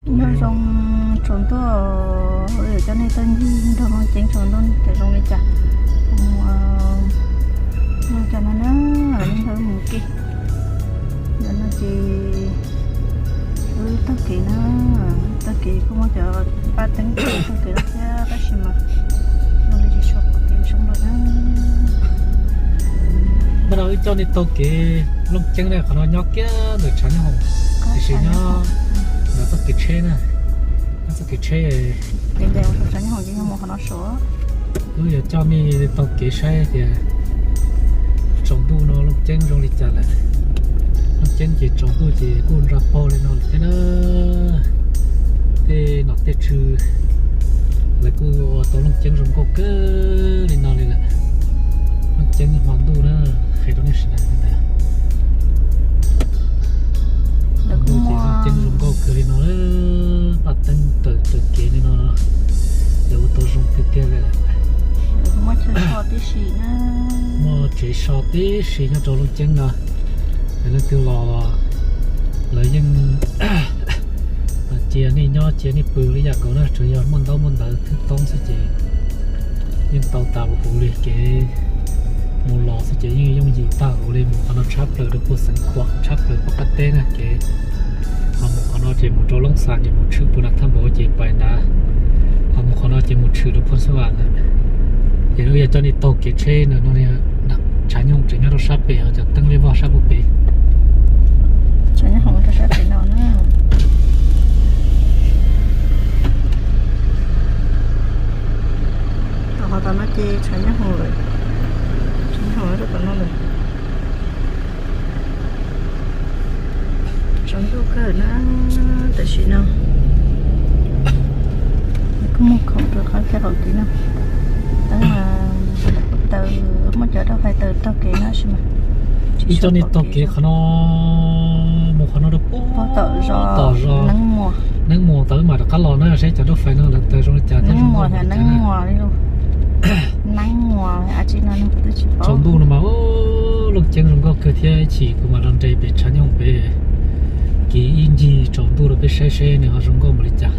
nó rong trốn tôi ở cho nên tôi nhìn đâu nó chén trốn tôi để rong đi chả nó cho nó ở lên thôi một kia rồi nó chỉ tất kỳ tất kỳ không có chờ 3 tiếng tất kỳ nó sẽ bác sĩ mà nó đi shop cái xong rồi nó bắt đầu cho nên tôi cái lúc chân này nó nhóc kia được chán không thì chỉ nó tất kỳ chế nè nó tất kỳ chế đèn đèn tôi chán không chỉ không nó sửa cứ giờ cho mi tôi cái xe thì trồng tu nó lúc chân trong lịch trả lại lúc chân chỉ trồng tu chỉ cuốn ra po lên nó thế nó tê trừ là cứ tôi lúc chân trong có cơ lên nó lên lại lúc chân hoàn tu nó khi đó nó sẽ làm thế nào lúc chân trong có cơ lên nó bắt chân từ kia lên nó để tôi dùng cái kia lên mà chơi sọt tí xì nữa mà chơi sọt tí xì nó cho lúc chân nè để nó kêu lò lấy những chia này nhỏ chia này bự lấy giặc của nó chủ yếu mình đâu thức tông sẽ chỉ nhưng tàu tàu của liệt cái một lò sẽ chỉ như dùng gì tàu lên một con nó chắp được được một sản quạt chắp được một cái tên này cái một con nó chỉ một chỗ lông sàn chỉ một chữ bùn đặc tham bảo chỉ bài đá một con nó chỉ một chữ được phân số vạn này thì bây giờ cho đi tàu cái trên nữa nó này trái nhung chỉ nhớ nó sắp bể cho tăng lên vào sắp bể trái nhung không cho sắp bể nào nữa họ ta nói chi trái nhung không rồi trái nhung không rất là nó rồi sống đâu cơ nó tại chuyện nào có một không được khỏi cái đầu tiên nào tức là từ một chỗ đâu phải từ tàu kế nó xem mà đi cho nên tàu kế nó một nó được tàu gió nắng mùa tới mà cá lò nó sẽ cho nó phải nó là từ trong chả nắng mùa thì nắng mùa đi luôn nắng mùa à chị nói nó tự chỉ bảo trong bu nó mà lúc chân trong có cơ thể chỉ của mà đang chạy bị chán nhông bị cái in gì trong bu nó bị xe này họ trong có một lịch chả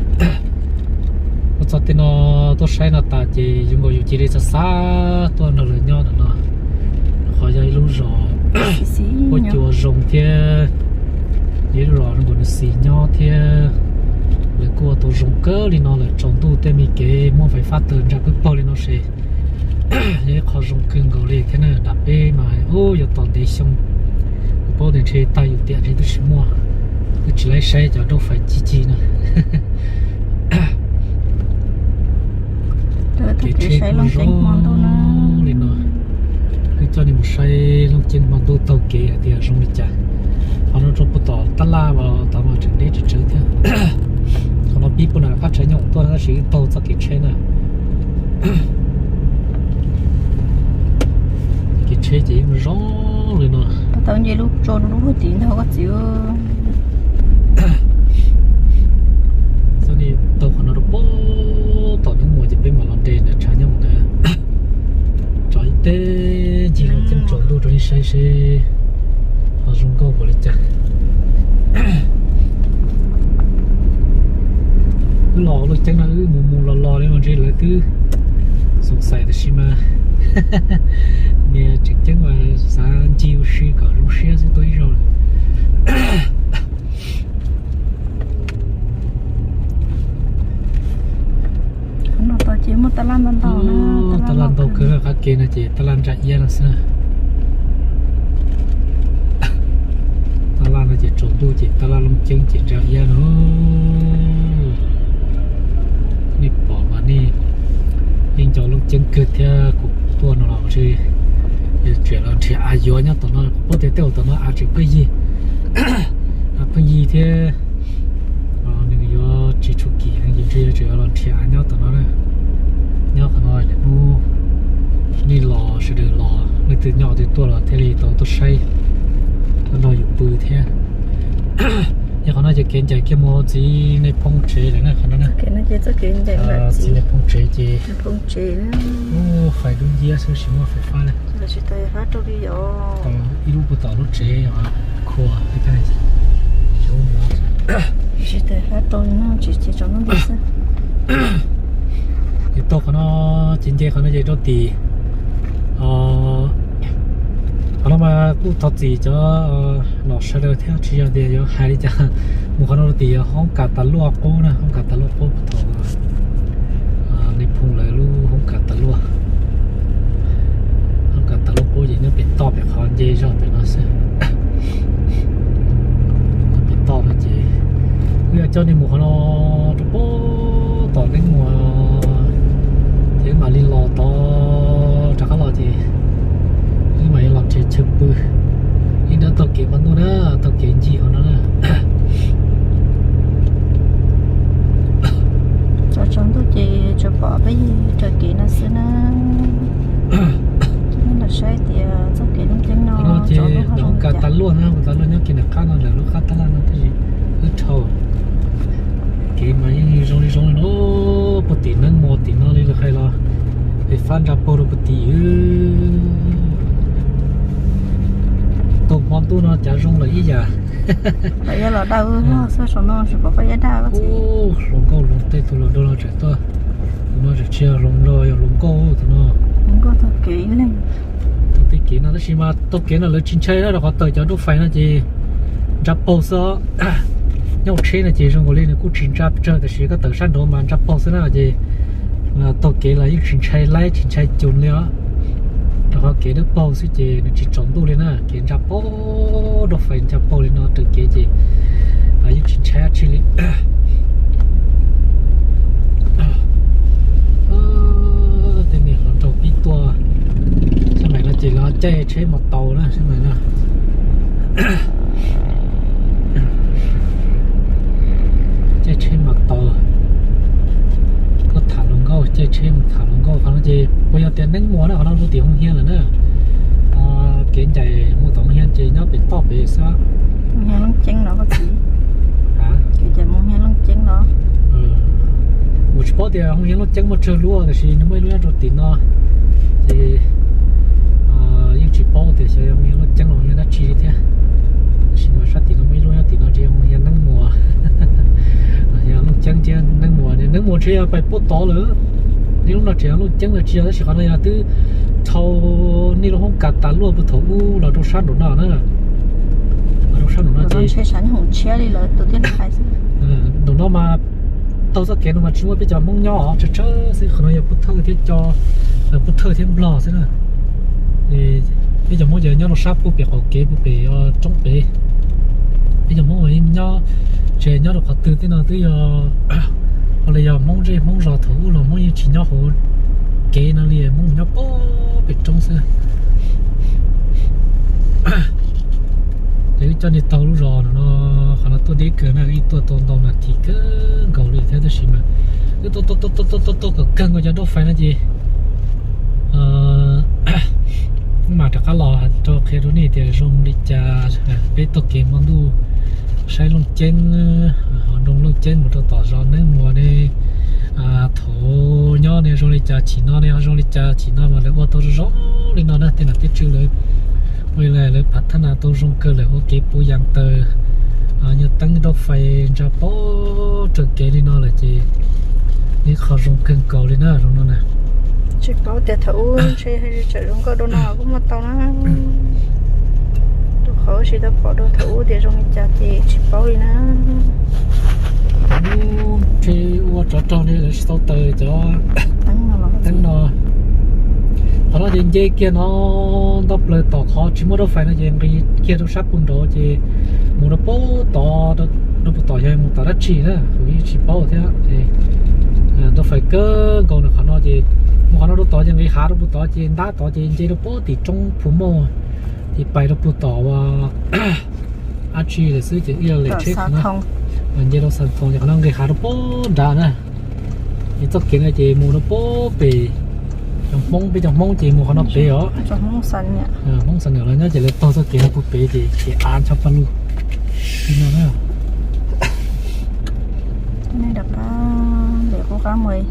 cho nên nó tôi sai nó ta chỉ dùng cái chỉ để xa tôi nó lớn nhau nó khỏi dây luôn rồi ôi chùa rồng thế dễ rồi nó còn xì nhau thế là cô tôi rồng cỡ thì nó là trong tu tên mình cái muốn phải phát tiền ra cái bao thì nó sẽ dễ khó rồng cưng gọi lên thế này đạp bê mà ô giờ toàn để xong bao tiền chơi tay dùng tiền thì tôi sẽ mua tôi chỉ lấy xe cho đâu phải chi nữa cái chế của nó lên nó cho nên một say long chân bằng đôi tàu kế thì trong lịch trả họ nó trong bộ tàu tát la vào tàu mà trường đấy chỉ chơi thôi còn nó biết bữa nào phát triển nhộng tôi nó chỉ tàu cho cái chế này cái chế chỉ rõ lên nó tao như lúc trôn lúc hơi tiền thôi có chịu cho nên tàu của nó bố tàu những mùa chỉ bên mà lòng đèn để trả nhộng này trái tê chỉ là chân trộn đồ rồi say họ dùng câu của lịch chặt cứ lò lúc chắc là mù lò đấy mà chỉ là cứ sụp sài được xí mà nghe chắc chắn là sáng chiều xí cả rung xe sẽ tới rồi nó tao chỉ một tao lan tao nữa tao lan tao cứ là các kia này chị tao lan chạy yên là sao tao lan là chị trộn tu chị tao lan lông chân chị chạy yên nữa đi bỏ mà đi nhưng cho lông chân cứ theo cục tua nó làm gì chuyện là chuyện ai vô nhá tao nó có thể tiêu tao nó ai chịu cái gì cái gì thế những cái chỉ chụp kỹ những cái chuyện là chuyện ai nhá tao nó này nhớ phải nói là bu đi lò sẽ được lò người từ nhỏ thì tôi là thế thì tôi say nó nói dùng bự thế nhưng họ nói chỉ kiến chạy cái mô gì này phong chế này nè khả năng cái nó chỉ cho kiến chạy là gì này phong chế gì phong chế ô phải đúng gì sao chỉ mua phải pha này là chỉ tay phát cho đi rồi ít lúc bữa tao nó chế mà khô cái này chỗ mua chỉ để hết tôi nó chỉ cho nó đi sao thì tôi nó chính chế nó dễ cho tì nó mà cũng thật gì cho nó sẽ được theo chỉ để cho hai đi cha một con nó tì không cả tạt lúa cố nè không cả tạt lúa cố bắt đầu này phun lại luôn không cả tạt lúa không cả tạt lúa cố gì nó bị to bị khó dễ rồi thì nó sẽ bị to là gì bây giờ cho nên một con nó bố tỏ đến mùa thế mà liên lò to chắc là gì nhưng mà làm chơi chụp bự nhưng nó tao kể vẫn luôn đó tao kể gì của nó nè cho chúng tôi chỉ cho bỏ cái cho kỹ nó xí nó nên là sai thì cho kỹ nó chân nó chỉ nó cả tán luôn ha tán luôn nhá kỹ là khác nó là nó khác tán là nó cái gì rất trâu kỹ mà như rong nó một tí nâng một tí nó đi được hay lo để phan ra bộ một tí tôm món tu nó chả rong là ý giờ bây giờ là đau sao số nó sẽ có phải đau cái gì lồng câu lồng tê tụi nó đâu nó trẻ to nó trẻ chia lồng rồi lồng câu tụi nó không có thật kỹ lên tôi kỹ nó chỉ mà tôi kỹ là lấy chín chơi đó là họ tới cho nó phải là gì rắp bao số nhau chơi là gì trong cái này cũng chín rắp chơi thì chỉ có tới sân đó mà rắp bao số là gì là tôi kỹ là những chín chơi lấy chín chơi chun nữa họ kỹ được bao số gì nó chỉ trống tu lên à kỹ rắp bao đó phải rắp bao lên nó tự kỹ gì là những chín chơi chỉ lên thế này là trâu ít tua sao mày nó chỉ là chơi một tàu đó sao mày nó chơi một tàu có thả lồng câu chơi một thả lồng câu còn gì bây giờ tiền đánh mua đó họ đang mua tiền không hiên rồi nữa kiến chạy mua tổng hiên chơi nhớ bị to bị sao hiên lăng chén nó có gì hả cái chạy mua hiên lăng chén nó một số thì không hiên nó chén một chơi lúa thì nó mới lúa rồi tiền nó thì những chỉ bao thì sẽ không hiên nó chén nó hiên nó chi thế chỉ mà sát thì nó mới lúa thì nó chỉ không hiên nắng mùa hiên nó chén chứ nắng mùa chỉ phải bớt to nữa nếu nó chỉ nó chén là chỉ nó chỉ còn là từ thâuนี่เราห้องกัดตาลวดไปถูเราต้องชั้นหนุนน่ะนะเราชั้นหนุนน่ะ rồi จี chơi sẵn hồng chia đi là tự nhiên phảiหนุนน่ะมาtao sẽ kể nó mà chúng bây giờ mong nhỏ chớ chớ sẽ không nói bút thơ thì cho bút thơ thêm lò thế nào thì bây giờ mong giờ nhớ nó sắp bút bể họ kế bút bể trong bể bây giờ mong người nhớ chơi nhớ được họ từ thế nào tới giờ họ lại giờ mong gì mong rõ thủ là mong như chỉ nhớ họ kế nó liền mong nhớ bó bể trong xe để cho nên tàu lúc rồi nó họ nói tôi đi cửa này ít tôi tồn tồn là thì cứ cầu đi theo tôi xin mà cứ tôi cân của cho đâu phải là gì mà chắc là cho khi đó này thì dùng đi cha bé tôi kiếm món đồ sai lông trên họ đông lông trên một tỏ rõ nên mùa này thổ nhỏ này rồi đi cha chỉ nó này rồi đi cha chỉ nó mà lấy ô tô rõ đi nó đó thì là tiết trừเลยbây giờเลยพัฒนาตัวรงเกลือโอเคปูยังเตอnhư tăng đô phải ra bó trực kế đi nó là gìนี่เขารงเกินเก่าเลยนะรงนั้นนะ chỉ có tiền thấu chơi hay chơi trong có đồ nào cũng mà tao nó đồ khó chỉ đâu bỏ đồ thấu để trong nhà chỉ bao đi na chơi qua trò này là sao tới cho tăng nó họ nói gì kia nó đập lời tỏ khó chỉ mới đâu phải là gì cái kia đâu sắp cùng đó thì một nó bố tỏ nó tỏ cho một tỏ đất chỉ đó vì chỉ bao thế thì đâu phải cơ còn là họ nói gì một nó đâu tỏ cho cái há đâu tỏ gì đá tỏ gì đâu bố thì trong phủ mồ thì bài đâu tỏ và anh chỉ đểซื้อ chỉ yêu để chết nó như đâu sản phẩm thì họ nói cái há đâu bố đá nè thì tất cả cái gì một nó bố bị trong mông chỉ một con nó bé đó trong mông xanh nhỉ mông xanh nữa nhá chỉ là to cho kia nó bé thì chỉ ăn cho bao luôn nó nữa này đặt để cố gắng mời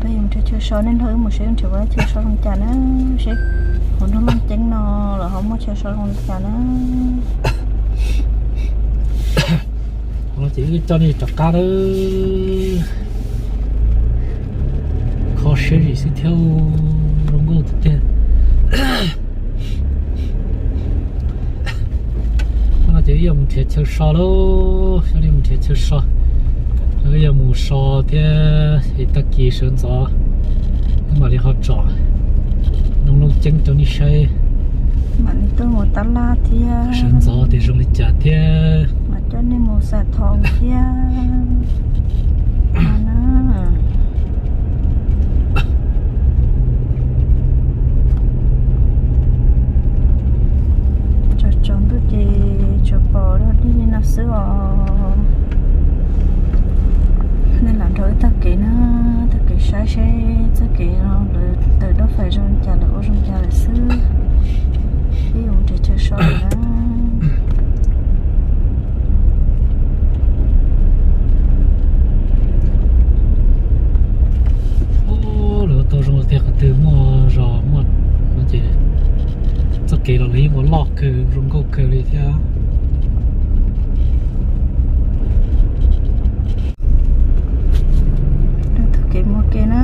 bây giờ chơi soi nên thôi một xíu chỉ với chơi soi con chả nó sẽ còn nó mang tránh nó là không có chơi soi con chả nó chỉ cho nên chặt cá đó khó xử gì sẽ theo rong gô thực tế nó chỉ dùng thiệt chơi sò đâu cho nên mình thiệt chơi sò bây giờ một sò thì tất kỳ sơn gió nhưng mà đi họ trọ nông nông chân cho đi xây mà đi tôi một tát la thì sơn gió thì dùng đi chả thì mà cho nên một sợi thòng thì mà nó cho chọn tôi chỉ cho bỏ đó đi nạp sữa nên làm thôi tất kỳ sai tất kỳ nó từ đó phải rong trả lại xứ ví dụ để chơi soi đó rồi tôi rồi thì cái từ mua rò mua nó chỉ tất kỳ là lấy một lọ cừ rong câu cừ đi theo cái một cái nó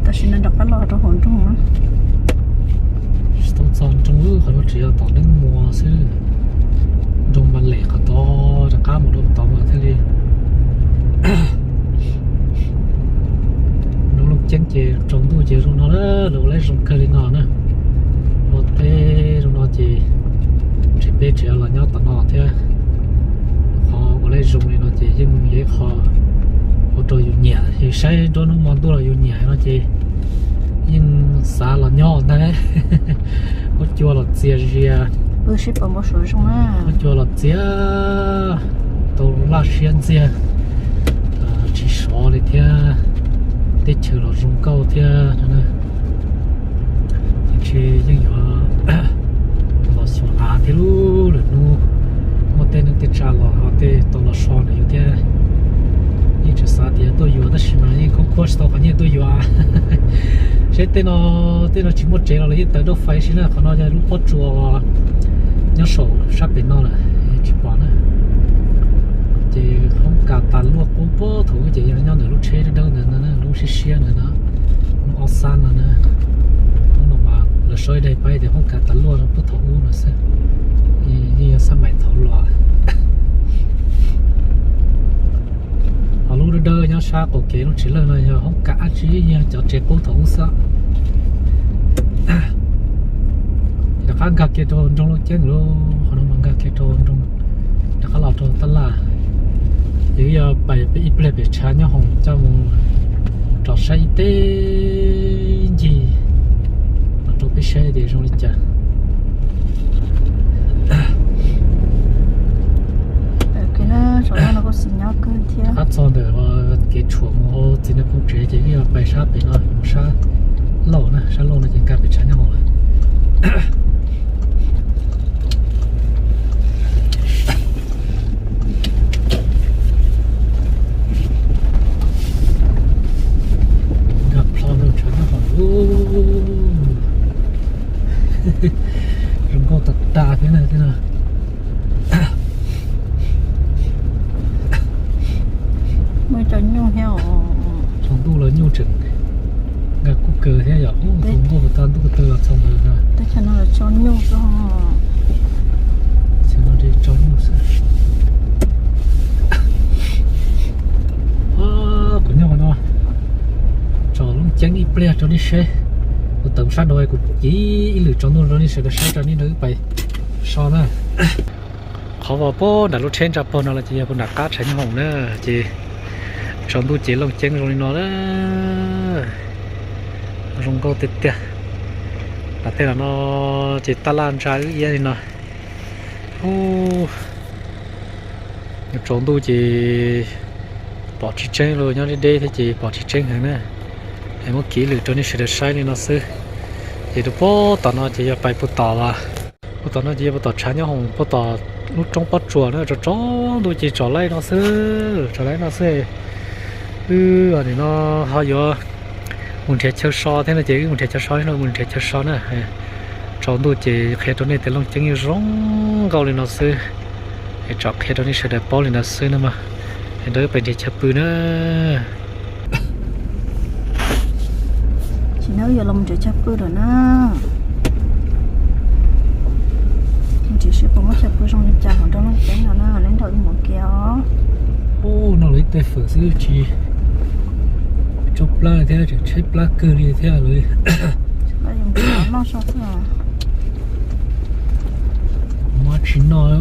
ta xin nó đọc cái lọ cho hồn trung nó tao chọn trong nước họ chỉ là tao đến mua xứ trong ban lẻ họ to ra cá một đôi tao mà thế đi nó lúc chén chè trong tôi chè trong nó đó lúc lấy trong cây nó nữa nó tê trong nó chỉ bé trẻ là nhau tận họ thế họ có lấy dùng thì nó chỉ nhưng vậy họ trôi dùng nhẹ thì sai cho nó món tôi là dùng nhẹ nó chỉ nhưng xa là nhau đấy có chua là chia ra bữa ship ở một số trong á có chua là chia tôi là xuyên chia chỉ số thì thế tết chờ là dùng câu thế nữa chỉ nhưng mà nó xuống thì lu là nu một tên nó trả lo họ tên tôi là sao này thế như chỉ sao thì tôi yêu đó mà như không có sao cả như tôi yêu sẽ tên nó chỉ một chế là lấy tới đâu phải xin là còn nó lúc bắt chùa nhớ sổ sắp đến nó là chỉ bỏ nữa thì không cả tàn luôn cố bố thủ chỉ nhau nữa lúc chế đâu nữa lúc xe nữa nó lúc san nữa nó mà là soi đây bay thì không cả tàn luôn nó bắt thủ nữa sẽ như sao mày thấu lọ họ lúc đó nhau xa cổ kế nó chỉ là không cả chỉ như cho trẻ cố thủ sao đã khá gặp cái tròn trong lúc chết rồi họ nó mang cái tròn trong đã khá là tròn tất là chỉ bài bị ít bị chán nhau hồng cho một trò say tê gì mà trò bị say để trong lịch trả cái nó chỗ nó có xin nhau cơ thế hát xong rồi cái chuột một thì nó cũng chế chỉ bài sát bị nó sát lâu nó chỉ cả bị chán nhau rồi gặp lo được chán nhau rồi rừng con tật đà thế này mới cho nhau heo trong tu là nhiều chừng gặp cú cờ thế giờ cũng có một tan tu cờ là xong rồi tất cả nó là cho nhau cho nó đi cho nhau sao của nhau nó cho lúc tránh ít ple cho đi xe một tấm sát đôi cũng chỉ lựa chọn luôn rồi đi xe để xe cho đi nữa vậy so nữa họ vào po đã lúc trên chập po nó là chỉ là đặt cá tránh hồng nữa chỉ trong tôi chỉ lòng chân rồi nó đó rong câu tết tết là thế là nó chỉ ta lan ra cái gì nó trong tôi chỉ bỏ chỉ chân rồi nhau đi đây thì chỉ bỏ chỉ chân hàng nữa em có kỹ lưỡng cho nên sẽ được sai nên nó sư thì được po tao nó chỉ phải po tao là po tao nó chỉ po tao trái nhau hồng po tao lúc trong bắt chùa nữa cho chó tôi chỉ cho lấy nó sư ở đây nó họ vô muốn chơi chơi so thế là chỉ muốn chơi chơi so nó muốn chơi chơi so nữa trong đôi chỉ khi đó này thì lòng chân như rong gạo lên nó sư thì chọn khi đó này sẽ đẹp bao lên nó sư nữa mà thì đỡ phải đi chập bự nữa chỉ nói giờ lòng chỉ chấp bự rồi nè chỉ sẽ có một chấp bự trong cái chả trong nó chén nào nó nên thôi một kéo ô nó lấy tay phở sư chỉ chụp lá thế chỉ chép lá cơ đi thế rồi bây giờ mình nó sao thế à mà chỉ nói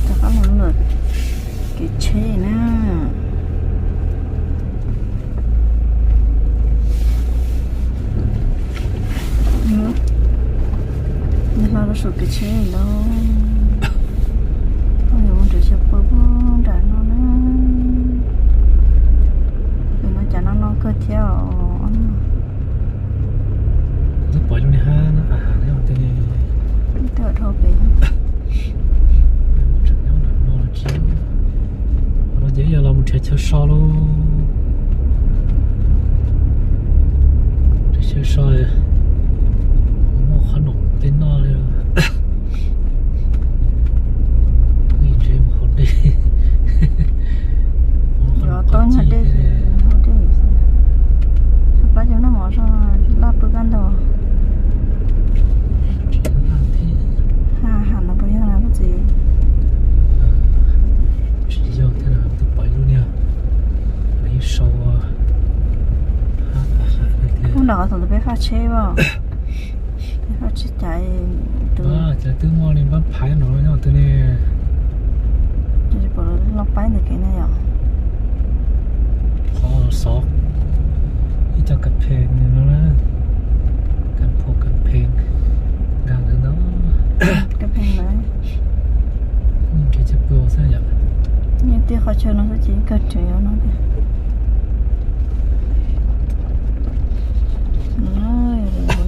ta có một lượt cái chế nè nhưng mà nó sụt cái chế đâu bây giờ mình chỉ bơ bơ trả nó nè vì nó trả nó cơ theo nó bỏ luôn đi ha nó nó không tên này tự thôi về nó dễ giờ là một chơi chơi so luôn chơi so một khả năng tên nó đây chơi một hot đi rồi tôi nhặt đi hot đi sắp tới chúng nó mở ra lắp bữa ăn đồ hẳn là bây giờ là cái gì chỉ do thế nào tôi bay luôn nha lấy sâu không đỏ thì phải pha chế vào pha chế chạy từ chạy từ mua lên bắt phải nó nhau từ này chỉ bảo là lọc bay được cái này à khó sót ít cho cặp phèn nó đó cặp phô cặp phèn gà nữa đó cái phèn đấy cái chấp bừa sao vậy nhưng tiếc khó chơi nó chỉ cất chơi nó thôi nó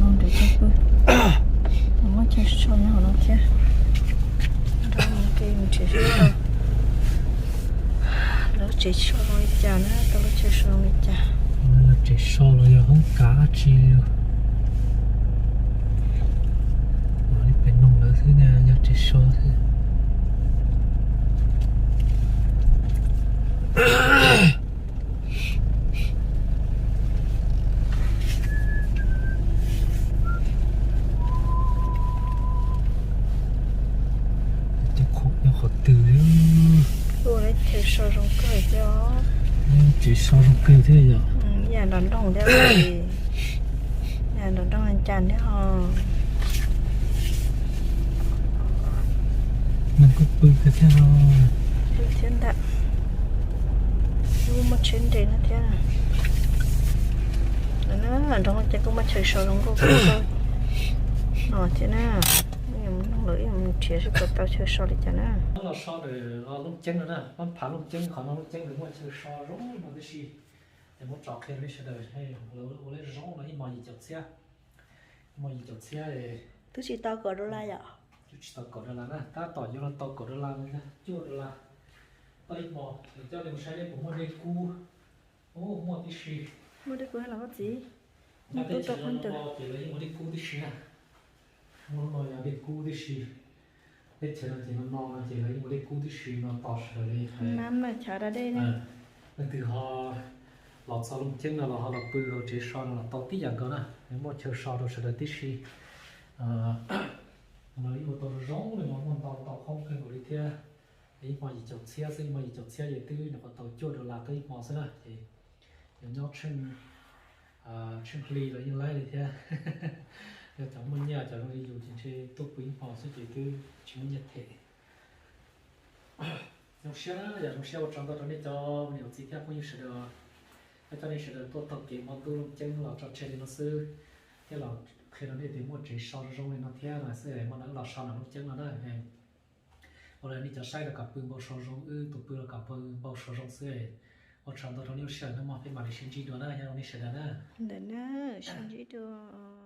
nó để chấp bừa nó chơi cho nó chơi đó cái mình chơi cho nó chơi cho nó chả nữa tao nó chơi cho nó chả nó chơi so rồi không cá chiều nó phải nung nữa thứ nào giờ chơi so thứ chỉ so trong kia thế giờ nhà đón đồng đeo gì nhà đón đồng anh chàng đấy họ mình có bự cái thế nào thiên đạo nhưng mà trên đấy nó thế nào nó trong cái cũng mà chơi sâu trong cô thôi thế nào nhưng lưỡi mình chỉ sẽ có bao chơi sâu đi chả nào nó so để lúc chân nữa nè nó phá lúc chân khỏi nó lúc chân đừng có chơi so rống mà cái gì để một trò kia lấy sẽ đời hay lấy rống là mọi gì chọc xe mọi gì chọc xe thì tôi chỉ tao có đô la vậy chú chỉ tao có đô la nè ta tỏ cho nó tao có đô la nữa chưa đô la tao ít mò để cho đừng sai đấy cũng mua đây cu ô mua tí xì mua đây cu hay là cái gì mua tôi tập hơn từ chỉ lấy mua đây cu tí xì nè mua nói là đây cu tí xì để chờ nó chỉ nó chỉ lấy một cái cú tí xí nó tỏ sờ đây năm mà chờ ra đây nè nên từ họ lọt sau lưng chân là họ lọt bự họ chỉ son là tao tí dạng cơ nè nếu mà chờ so rồi sẽ là tí xí mà lấy một tàu rong rồi mà con tàu không cần đi theo ấy mà gì chọc xe gì mà gì chọc xe vậy tư nó tàu chua được là cái mỏ thế này thì nhau chân ly là như lấy đi theo giờ cháu muốn nhà cháu đi dùng trên xe tốt quý họ sẽ chỉ tư chứng nhật thể trong xe đó giờ trong xe ở trong đó nó cho nhiều chi tiết cũng như sẽ được cho nên sẽ được tốt tập kỹ món tu chân là cho chơi nó sư thế là khi nó đi tìm một chỉ sau rồi nó theo là sẽ mà nó là sau là lúc chân là đó này rồi đi cho sai là cặp bưng bao sau rồi tụt bưng là cặp bưng bao sau rồi sẽ ở trong đó nó nhiều xe nó mà phải mà đi xin chỉ đó nha nó đi sẽ đó nè để nó xin chỉ được